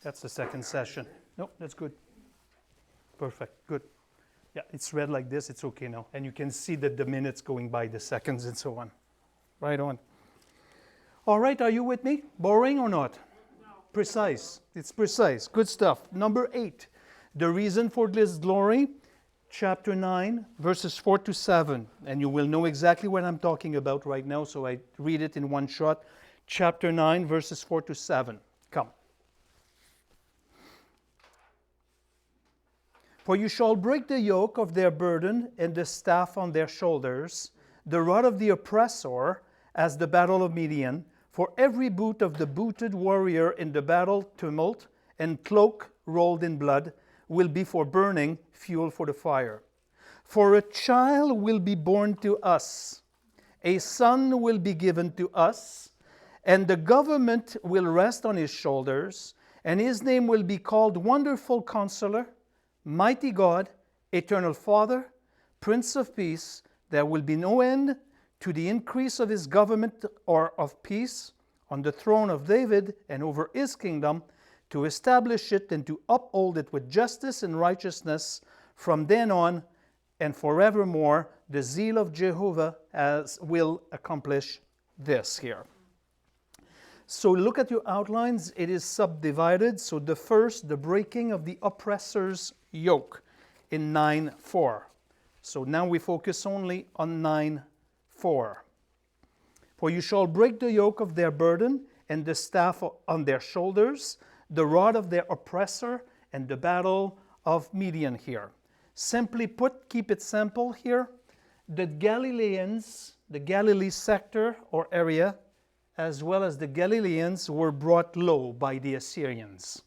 That's the second session. No, that's good. Perfect. Good. Yeah, it's read like this. It's okay now. And you can see that the minutes going by, the seconds and so on. Right on. All right, are you with me? Boring or not? No. Precise. It's precise. Good stuff. Number 8. The reason for this glory, chapter 9, verses 4 to 7. And you will know exactly what I'm talking about right now, so I read it in one shot. Chapter 9, verses 4 to 7. Come. For you shall break the yoke of their burden and the staff on their shoulders, the rod of the oppressor, as the battle of Midian. For every boot of the booted warrior in the battle tumult and cloak rolled in blood will be for burning, fuel for the fire. For a child will be born to us, a son will be given to us, and the government will rest on his shoulders, and his name will be called Wonderful Counselor, Mighty God, Eternal Father, Prince of Peace. There will be no end to the increase of his government or of peace on the throne of David and over his kingdom, to establish it and to uphold it with justice and righteousness from then on and forevermore. The zeal of Jehovah will accomplish this here. So look at your outlines. It is subdivided. So the first, the breaking of the oppressor's yoke in 9:4. So now we focus only on 9:4. For you shall break the yoke of their burden and the staff on their shoulders, the rod of their oppressor, and the battle of Midian here. Simply put, keep it simple here, the Galileans, the Galilee sector or area, as well as the Galileans, were brought low by the Assyrians.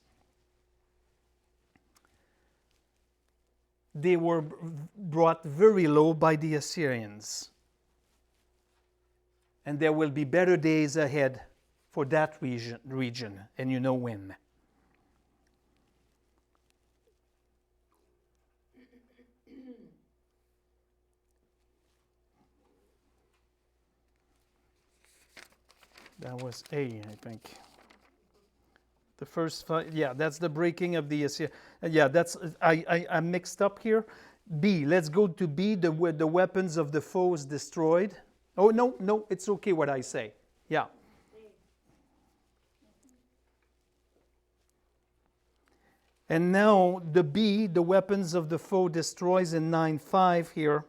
They were brought very low by the Assyrians. And there will be better days ahead for that region, and you know when. That was A, I think. The first five, yeah, that's the breaking of the Assyrian. Yeah, that's I'm mixed up here. B, let's go to B, the weapons of the foes destroyed. Oh, no, it's okay what I say. Yeah. And now the B, the weapons of the foe destroys in 9:5 here,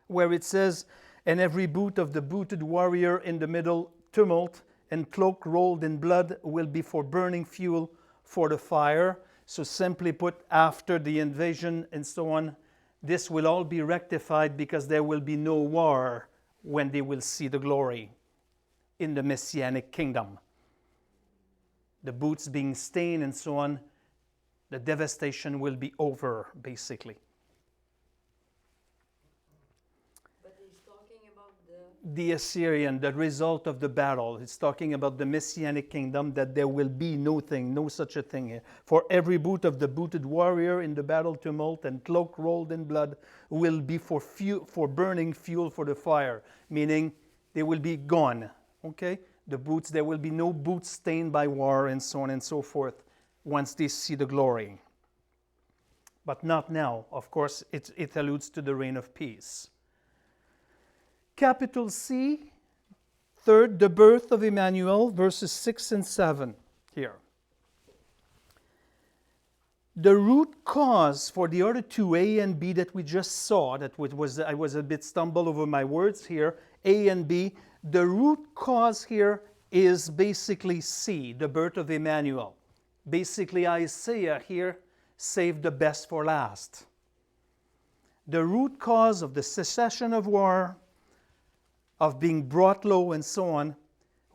where it says, and every boot of the booted warrior in the middle tumult and cloak rolled in blood will be for burning fuel for the fire. So simply put, after the invasion and so on, this will all be rectified because there will be no war when they will see the glory in the Messianic kingdom. The boots being stained and so on, the devastation will be over, basically. But he's talking about the Assyrian, the result of the battle. It's talking about the Messianic kingdom, that there will be no such a thing here. For every boot of the booted warrior in the battle tumult and cloak rolled in blood will be for burning fuel for the fire, meaning they will be gone. Okay? The boots, there will be no boots stained by war and so on and so forth once they see the glory. But not now. Of course, it alludes to the reign of peace. Capital C, third, the birth of Emmanuel, verses 6 and 7 here. The root cause for the other two, A and B, that we just saw, I was a bit stumbled over my words here, A and B, the root cause here is basically C, the birth of Emmanuel. Basically, Isaiah here saved the best for last. The root cause of the cessation of war, of being brought low and so on,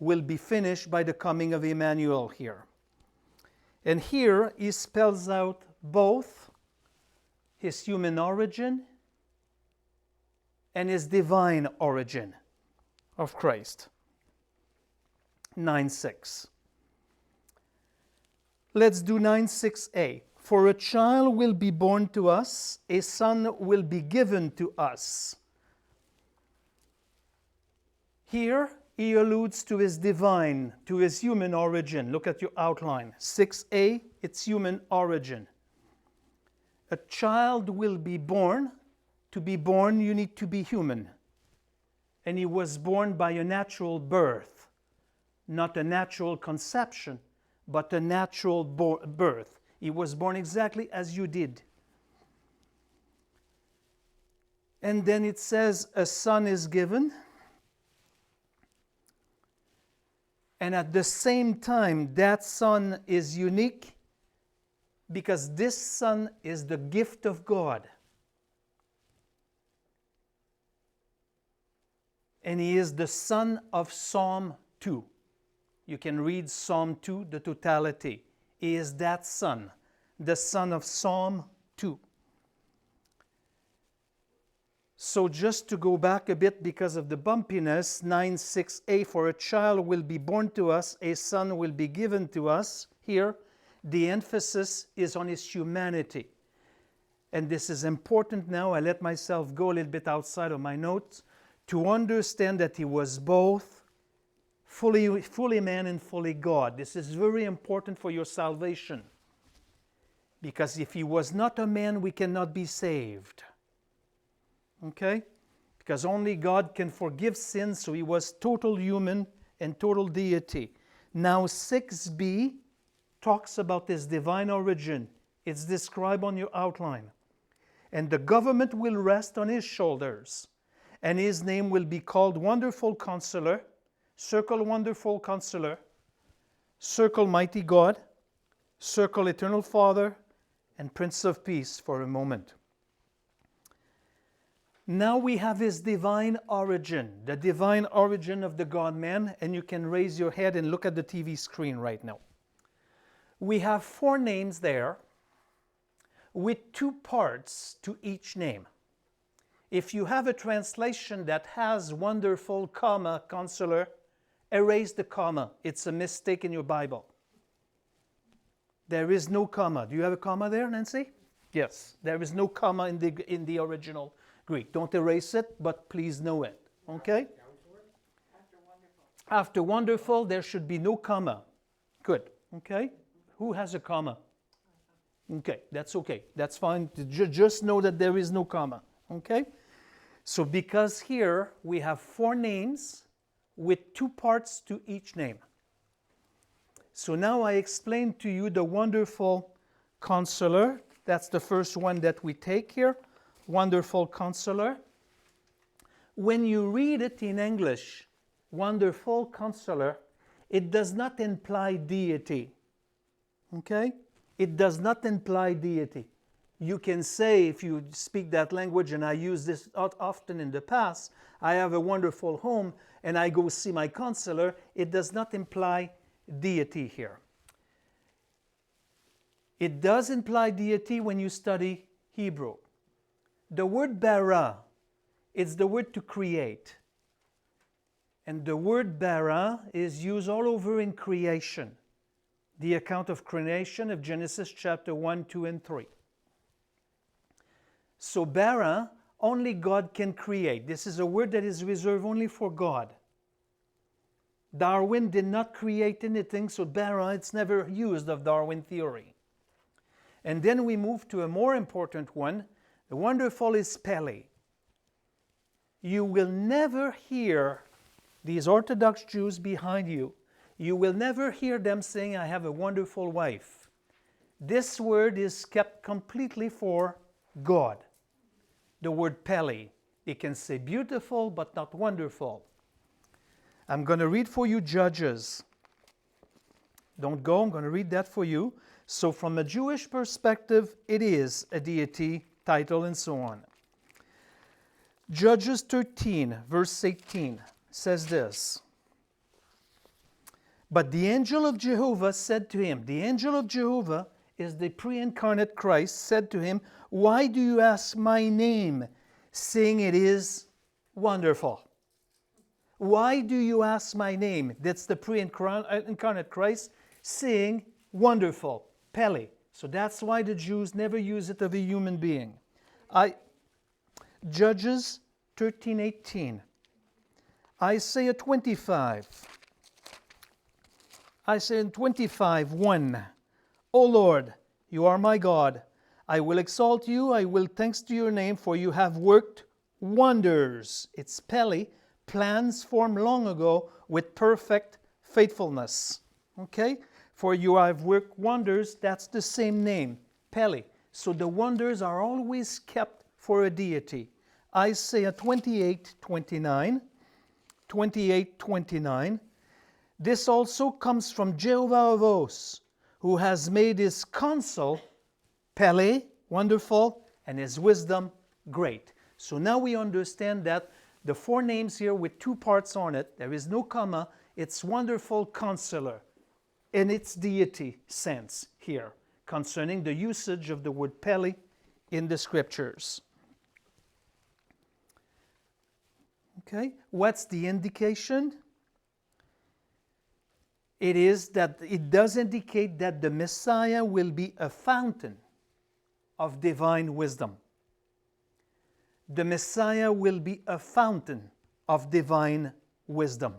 will be finished by the coming of Emmanuel here. And here he spells out both his human origin and his divine origin of Christ. 9:6. Let's do 9:6a. For a child will be born to us, a son will be given to us. Here, he alludes to his divine, to his human origin. Look at your outline. 6a, it's human origin. A child will be born. To be born, you need to be human. And he was born by a natural birth, not a natural conception, but a natural birth. He was born exactly as you did. And then it says, a son is given. And at the same time, that son is unique because this son is the gift of God. And he is the son of Psalm 2. You can read Psalm 2, the totality. He is that son, the son of Psalm 2. So just to go back a bit because of the bumpiness, 9:6a, for a child will be born to us, a son will be given to us. Here, the emphasis is on his humanity. And this is important now. I let myself go a little bit outside of my notes to understand that he was both fully man and fully God. This is very important for your salvation. Because if he was not a man, we cannot be saved. Okay? Because only God can forgive sins, so he was total human and total deity. Now 6b talks about his divine origin. It's described on your outline. And the government will rest on his shoulders, and his name will be called Wonderful Counselor, Circle Wonderful Counselor, Circle Mighty God, Circle Eternal Father, and Prince of Peace for a moment. Now we have his divine origin, the divine origin of the God-man, and you can raise your head and look at the TV screen right now. We have 4 names there with 2 parts to each name. If you have a translation that has Wonderful, comma, Counselor, erase the comma. It's a mistake in your Bible. There is no comma. Do you have a comma there, Nancy? Yes. There is no comma in the original Greek. Don't erase it, but please know it. Okay? After wonderful, there should be no comma. Good. Okay? Who has a comma? Okay, that's okay. That's fine. Just know that there is no comma. Okay? So because here we have 4 names with 2 parts to each name. So now I explain to you the Wonderful Counselor. That's the first one that we take here. Wonderful Counselor. When you read it in English, Wonderful Counselor, it does not imply deity. Okay? It does not imply deity. You can say, if you speak that language, and I use this often in the past, I have a wonderful home and I go see my counselor. It does not imply deity here. It does imply deity when you study Hebrew. The word bara, it's the word to create. And the word bara is used all over in creation. The account of creation of Genesis chapter 1, 2, and 3. So bara, only God can create. This is a word that is reserved only for God. Darwin did not create anything, so bara, it's never used of Darwin theory. And then we move to a more important one. The wonderful is Pele. You will never hear these Orthodox Jews behind you. You will never hear them saying, I have a wonderful wife. This word is kept completely for God. The word Pele. It can say beautiful, but not wonderful. I'm going to read for you Judges. Don't go, I'm going to read that for you. So from a Jewish perspective, it is a deity title and so on. Judges 13, verse 18 says this. But the angel of Jehovah said to him, the angel of Jehovah is the pre-incarnate Christ, said to him, why do you ask my name, saying it is wonderful? Why do you ask my name? That's the pre-incarnate Christ saying wonderful, Pele. So that's why the Jews never use it of a human being. Judges 13:18. Isaiah 25. Isaiah 25, 1. O Lord, you are my God. I will exalt you. I will thanks to your name, for you have worked wonders. It's Pele, plans formed long ago with perfect faithfulness. Okay? For you have worked wonders, that's the same name, Pele. So the wonders are always kept for a deity. Isaiah 28, 29. 28, 29. This also comes from Jehovah of hosts, who has made his counsel, Pele, wonderful, and his wisdom, great. So now we understand that the four names here with two parts on it, there is no comma, it's wonderful counselor in its deity sense here, concerning the usage of the word Pele in the scriptures. Okay, what's the indication? It is that it does indicate that the Messiah will be a fountain of divine wisdom. The Messiah will be a fountain of divine wisdom.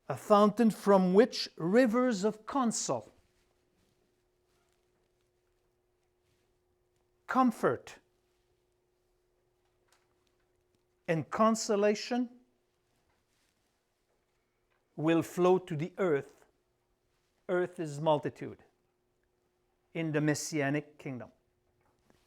A fountain from which rivers of counsel, comfort, and consolation will flow to the earth. Earth is multitude in the Messianic kingdom.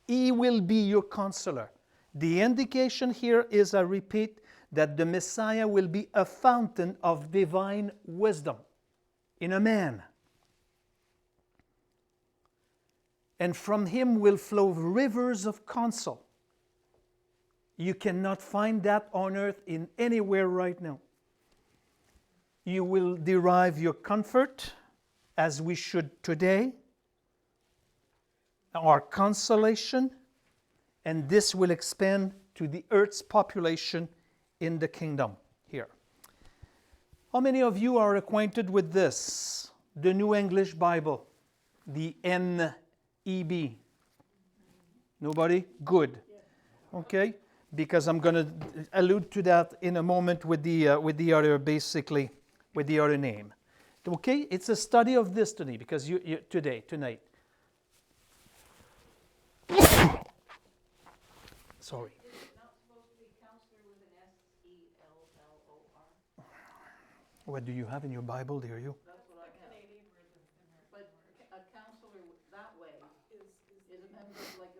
He will be your counselor. The indication here is, I repeat, that the Messiah will be a fountain of divine wisdom in a man. And from him will flow rivers of counsel. You cannot find that on earth in anywhere right now. You will derive your comfort, as we should today, our consolation, and this will expand to the earth's population in the kingdom here. How many of you are acquainted with this? The New English Bible, the NEB. Nobody? Good. Okay, because I'm going to allude to that in a moment with the other, basically, with the other name. Okay, it's a study of this today, because tonight. Sorry. Is it not supposed to be counselor with an S-E-L-L-O-R? What do you have in your Bible, dear you? That's what I have. But a counselor that way is a member of like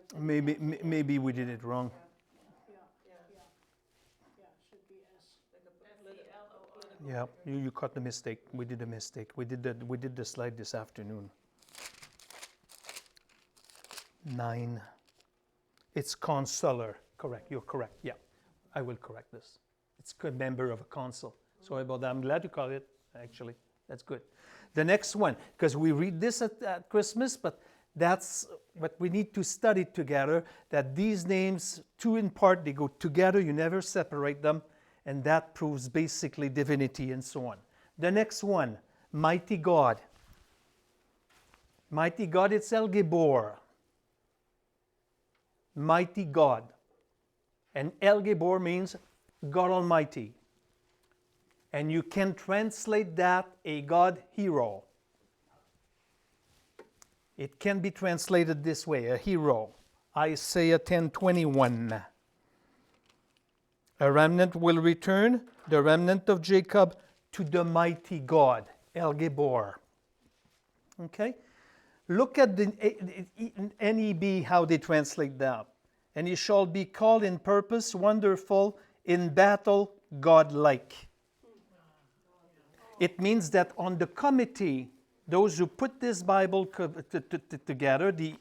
a... Maybe we did it wrong. Should be S. S-E-L-O-R. Yeah, you caught the mistake. We did a mistake. We did the slide this afternoon. 9. It's counselor. Correct. You're correct. Yeah, I will correct this. It's a member of a council. Sorry about that. I'm glad you caught it, actually. That's good. The next one, because we read this at Christmas, but that's what we need to study together, that these names, two in part, they go together. You never separate them. And that proves basically divinity and so on. The next one, mighty God. Mighty God, it's El Gibor. Mighty God. And El Gibor means God Almighty. And you can translate that a God hero. It can be translated this way, a hero. Isaiah 10:21. A remnant will return, the remnant of Jacob, to the mighty God, El Gibor. Okay? Look at the NEB, how they translate that. And he shall be called in purpose, wonderful, in battle, godlike. It means that on the committee, those who put this Bible together, the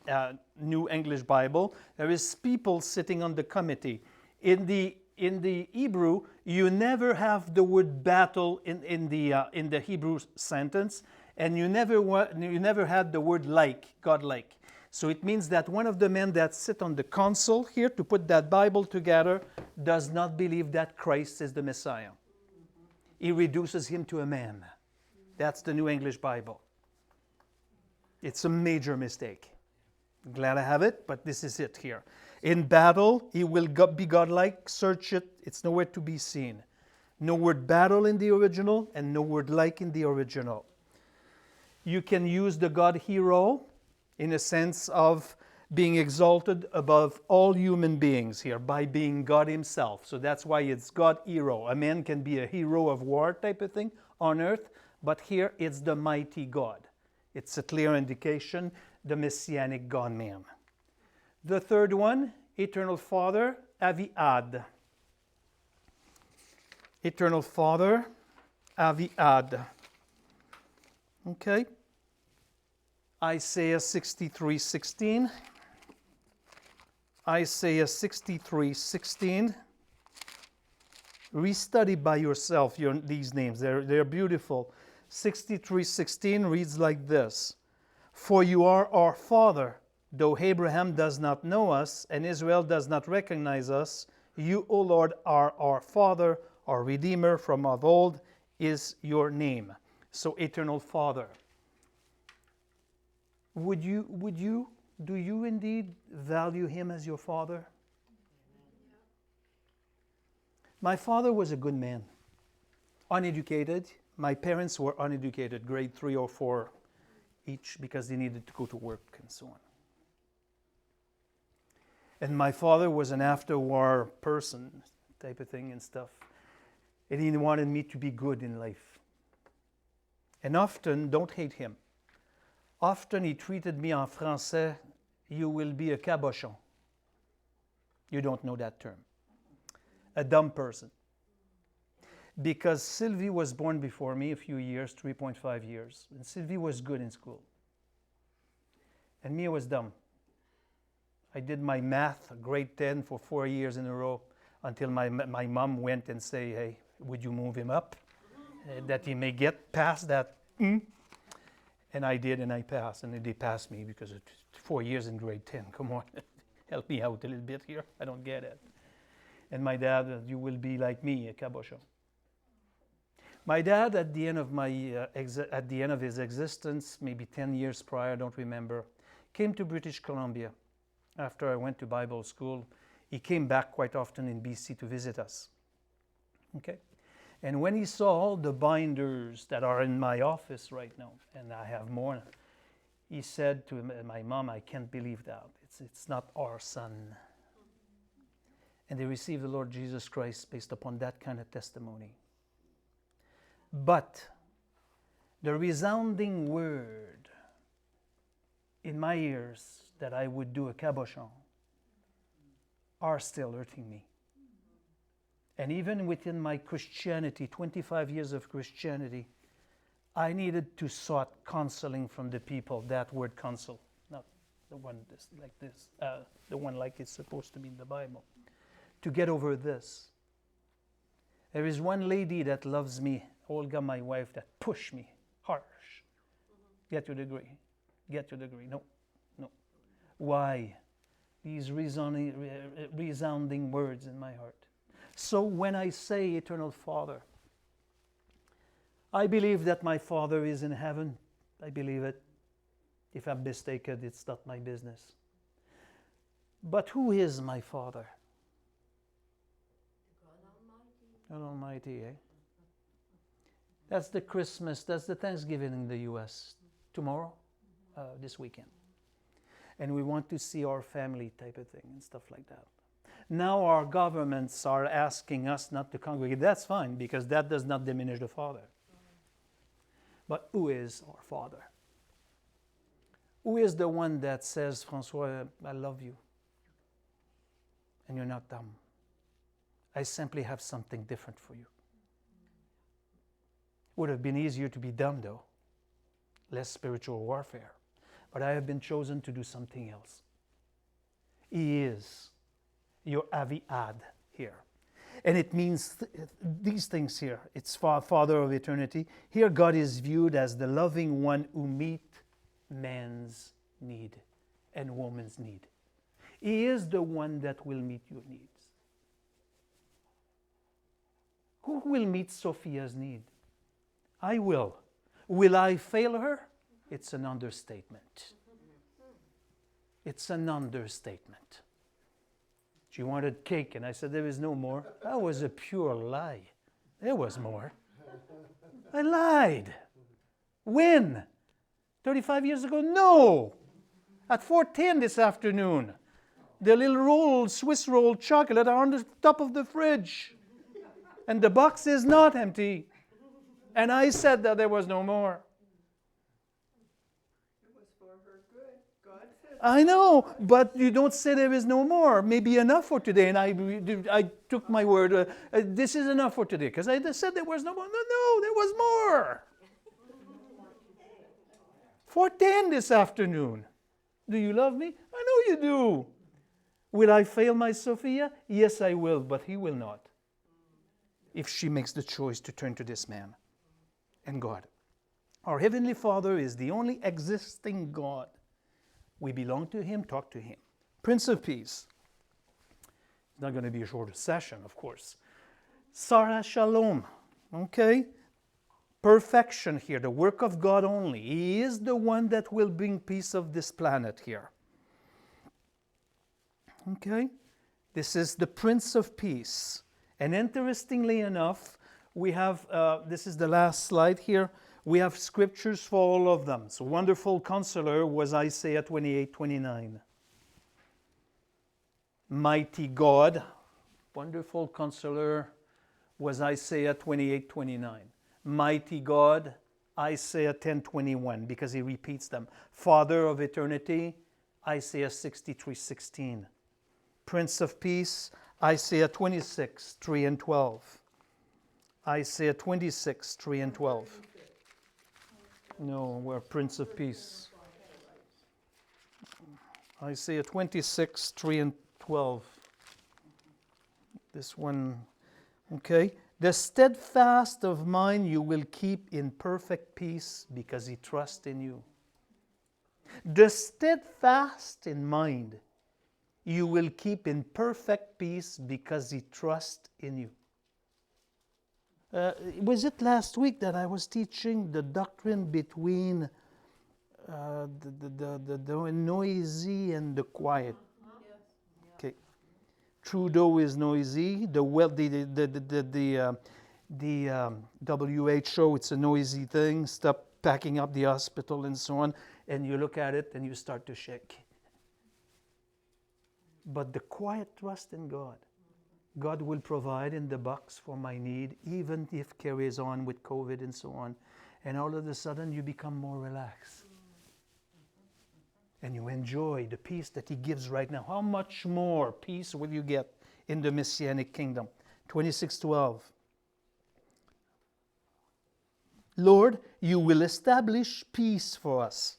New English Bible, there is people sitting on the committee. In the Hebrew, you never have the word battle in the Hebrew sentence, and you never had the word like, godlike. So it means that one of the men that sit on the council here to put that Bible together does not believe that Christ is the Messiah. He reduces him to a man. That's the New English Bible. It's a major mistake. Glad I have it, but this is it here. In battle, he will be godlike. Search it, it's nowhere to be seen. No word battle in the original and no word like in the original. You can use the God hero in a sense of being exalted above all human beings here by being God himself. So that's why it's God hero. A man can be a hero of war type of thing on earth, but here it's the mighty God. It's a clear indication, the messianic God-man. The third one, Eternal Father, Aviad. Eternal Father, Aviad. Okay. Isaiah 63:16. Isaiah 63:16. Restudy by yourself these names. They're beautiful. 63:16 reads like this. For you are our Father, though Abraham does not know us and Israel does not recognize us, you, O Lord, are our Father, our Redeemer from of old is your name. So, Eternal Father. Do you indeed value him as your father? My father was a good man, uneducated. My parents were uneducated, grade 3 or 4 each, because they needed to go to work and so on. And my father was an after-war person type of thing and stuff. And he wanted me to be good in life. And often, don't hate him, often he treated me en français, you will be a cabochon. You don't know that term. A dumb person. Because Sylvie was born before me a few years, 3.5 years. And Sylvie was good in school. And me, I was dumb. I did my math, grade 10, for 4 years in a row until my mom went and said, hey, would you move him up? That he may get past that. And I did, and I passed. And they passed me because of 4 years in grade 10. Come on, help me out a little bit here. I don't get it. And my dad, you will be like me, a cabochon. My dad, at the end of his existence, maybe 10 years prior, I don't remember, came to British Columbia. After I went to Bible school, he came back quite often in BC to visit us. Okay? And when he saw all the binders that are in my office right now, and I have more, he said to my mom, I can't believe that. It's not our son. And they received the Lord Jesus Christ based upon that kind of testimony. But the resounding word in my ears that I would do a cabochon are still hurting me. And even within my Christianity, 25 years of Christianity, I needed to sought counseling from the people, that word counsel, not the one like this, the one like it's supposed to be in the Bible, to get over this. There is one lady that loves me, Olga, my wife, that pushed me harsh. Get your degree. Get your degree. No. Why? These resounding words in my heart. So when I say Eternal Father, I believe that my Father is in heaven. I believe it. If I'm mistaken, it's not my business. But who is my Father? God Almighty, eh? That's the Christmas, that's the Thanksgiving in the U.S. tomorrow, this weekend. And we want to see our family type of thing and stuff like that. Now our governments are asking us not to congregate. That's fine, because that does not diminish the Father. But who is our Father? Who is the one that says, François, I love you, and you're not dumb. I simply have something different for you. Would have been easier to be dumb, though. Less spiritual warfare. But I have been chosen to do something else. He is your Aviad here. And it means these things here. It's Father of eternity. Here God is viewed as the loving one who meets man's need and woman's need. He is the one that will meet your needs. Who will meet Sophia's need? I will. Will I fail her? It's an understatement. It's an understatement. She wanted cake, and I said, there is no more. That was a pure lie. There was more. I lied. When? 35 years ago? No. At 4:10 this afternoon. The little Swiss roll chocolate are on the top of the fridge. And the box is not empty. And I said that there was no more. It was for her good. God said. I know, but you don't say there is no more. Maybe enough for today. And I took my word. This is enough for today. Because I said there was no more. No, there was more. 4:10 this afternoon. Do you love me? I know you do. Will I fail my Sophia? Yes, I will, but he will not. If she makes the choice to turn to this man and God. Our Heavenly Father is the only existing God. We belong to him, talk to him. Prince of Peace. It's not going to be a shorter session, of course. Sarah Shalom. Okay? Perfection here, the work of God only. He is the one that will bring peace of this planet here. Okay? This is the Prince of Peace. And interestingly enough, we have, this is the last slide here, we have scriptures for all of them. So wonderful counselor was Isaiah 28:29. Mighty God, wonderful counselor was Isaiah 28:29. Mighty God, Isaiah 10:21, because he repeats them. Father of eternity, Isaiah 63:16. Prince of Peace, Isaiah 26:3 and 12. Isaiah 26:3 and 12. No, we're Prince of Peace. Isaiah 26:3 and 12. This one, okay. The steadfast of mind you will keep in perfect peace because he trusts in you. The steadfast in mind you will keep in perfect peace because he trusts in you. Was it last week that I was teaching the doctrine between the noisy and the quiet? Okay. Trudeau is noisy. The WHO, it's a noisy thing. Stop packing up the hospital and so on. And you look at it and you start to shake. But the quiet trust in God. God will provide in the box for my need, even if carries on with COVID and so on. And all of a sudden you become more relaxed. And you enjoy the peace that he gives right now. How much more peace will you get in the Messianic kingdom? 26:12. Lord, you will establish peace for us,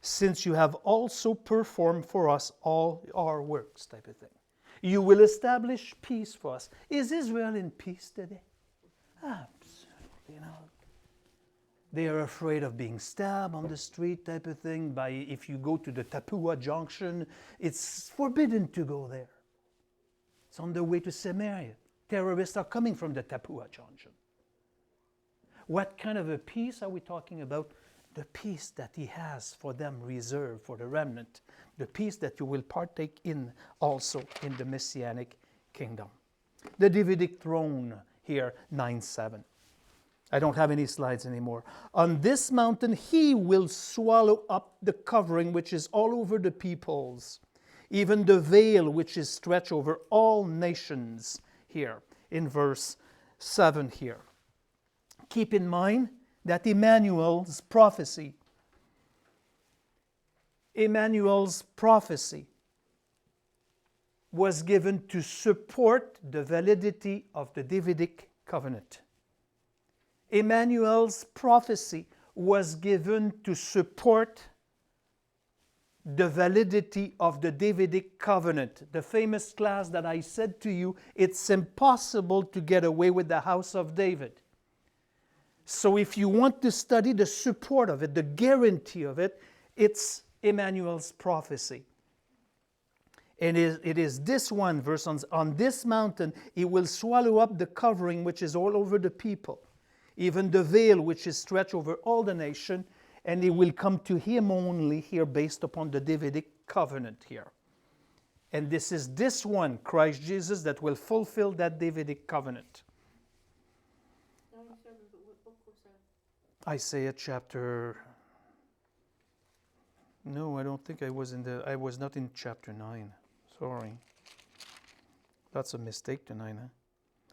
since you have also performed for us all our works, type of thing. You will establish peace for us. Is Israel in peace today? Absolutely not. They are afraid of being stabbed on the street, type of thing. If you go to the Tapua Junction, it's forbidden to go there. It's on the way to Samaria. Terrorists are coming from the Tapua Junction. What kind of a peace are we talking about? The peace that he has for them reserved for the remnant. The peace that you will partake in also in the Messianic kingdom. The Davidic throne here, 9:7. I don't have any slides anymore. On this mountain he will swallow up the covering which is all over the peoples, even the veil which is stretched over all nations, here in verse 7 here. Keep in mind that Emmanuel's prophecy was given to support the validity of the Davidic covenant. Emmanuel's prophecy was given to support the validity of the Davidic covenant. The famous class that I said to you, it's impossible to get away with the house of David. So if you want to study the support of it, the guarantee of it, it's Emmanuel's prophecy. And it is this one verse, on this mountain he will swallow up the covering which is all over the people, even the veil which is stretched over all the nation, and it will come to him only here based upon the Davidic covenant here. And this is this one, Christ Jesus, that will fulfill that Davidic covenant. What book was that? Isaiah chapter... No, I don't think I was not in chapter 9. Sorry. That's a mistake tonight, huh?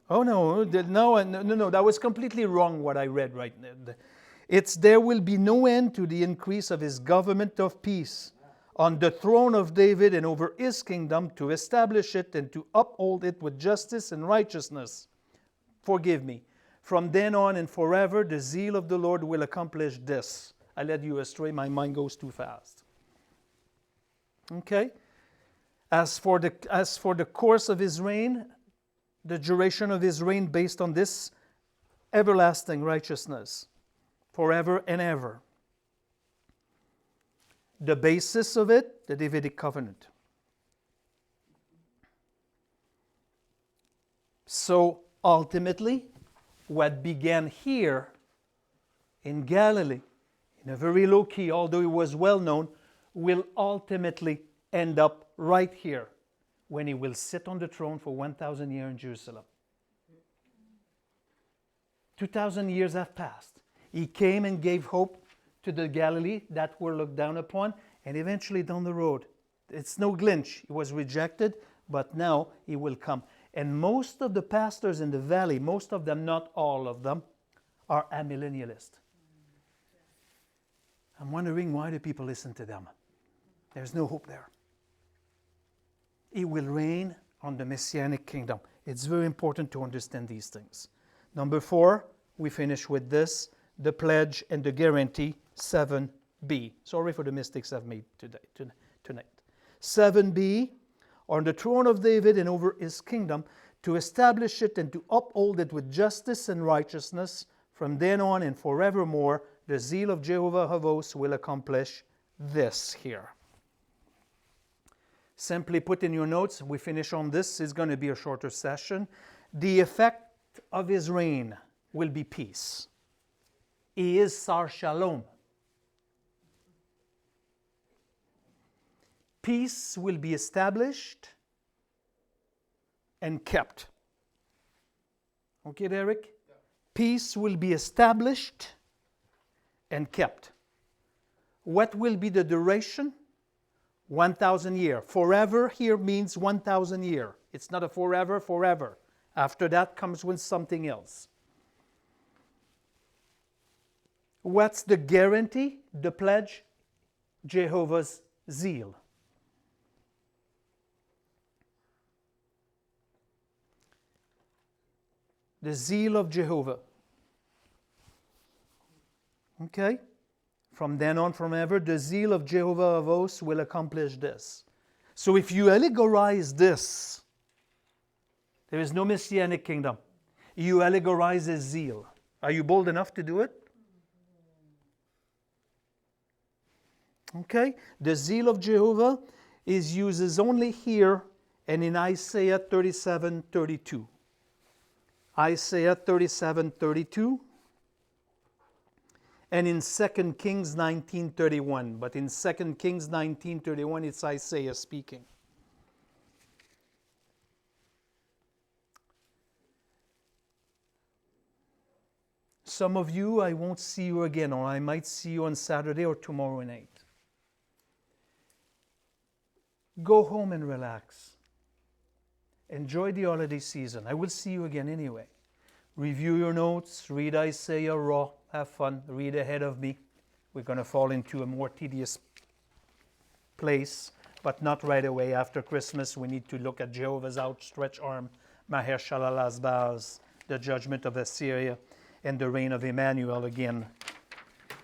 Oh, no, no, that was completely wrong what I read right now. It's, there will be no end to the increase of his government of peace on the throne of David and over his kingdom, to establish it and to uphold it with justice and righteousness. Forgive me. From then on and forever, the zeal of the Lord will accomplish this. I led you astray. My mind goes too fast. Okay? As for the course of his reign, the duration of his reign based on this everlasting righteousness, forever and ever. The basis of it, the Davidic covenant. So ultimately, what began here in Galilee, in a very low key, although it was well known, will ultimately end up right here, when he will sit on the throne for 1,000 years in Jerusalem. 2,000 years have passed. He came and gave hope to the Galilee that were looked down upon, and eventually down the road, it's no glitch. He was rejected, but now he will come. And most of the pastors in the valley, most of them, not all of them, are amillennialists. I'm wondering, why do people listen to them? There's no hope there. He will reign on the Messianic kingdom. It's very important to understand these things. Number 4, we finish with this, the pledge and the guarantee, 7b. Sorry for the mistakes I've made tonight. 7b, on the throne of David and over his kingdom, to establish it and to uphold it with justice and righteousness, from then on and forevermore, the zeal of Jehovah of hosts will accomplish this here. Simply put in your notes, we finish on this. It's going to be a shorter session. The effect of his reign will be peace. He is Sar Shalom. Peace will be established and kept. Okay, Derek? Yeah. Peace will be established and kept. What will be the duration? 1,000 years. Forever here means 1,000 years. It's not a forever. After that comes with something else. What's the guarantee? The pledge? Jehovah's zeal. The zeal of Jehovah. Okay? From then on, from ever, the zeal of Jehovah of hosts will accomplish this. So if you allegorize this, there is no messianic kingdom. You allegorize his zeal. Are you bold enough to do it? Okay? The zeal of Jehovah is used only here and in Isaiah 37:32. Isaiah 37:32. And in 2 Kings 19:31. But in 2 Kings 19:31, it's Isaiah speaking. Some of you, I won't see you again, or I might see you on Saturday or tomorrow night. Go home and relax. Enjoy the holiday season. I will see you again anyway. Review your notes, read Isaiah raw, have fun, read ahead of me. We're going to fall into a more tedious place, but not right away. After Christmas, we need to look at Jehovah's outstretched arm, Maher Shalalaz Baaz, the judgment of Assyria, and the reign of Emmanuel again.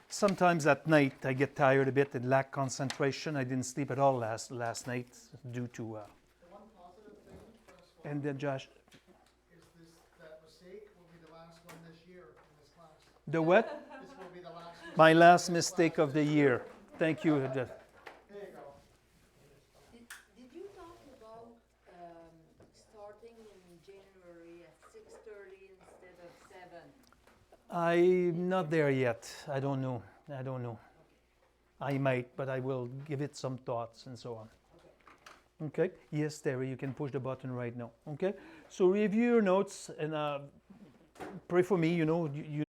Sometimes at night, I get tired a bit and lack concentration. I didn't sleep at all last night due to... The one positive thing, Francois, and then Josh... that mistake will be the last one this year in this class. The what? This will be the last mistake. My last mistake of the year. Thank you. There you go. Did you talk about starting in January at 6:30 instead of 7? I'm not there yet. I don't know. I might, but I will give it some thoughts and so on. Okay. Yes, Terry, you can push the button right now. Okay. So review your notes and pray for me. You know, you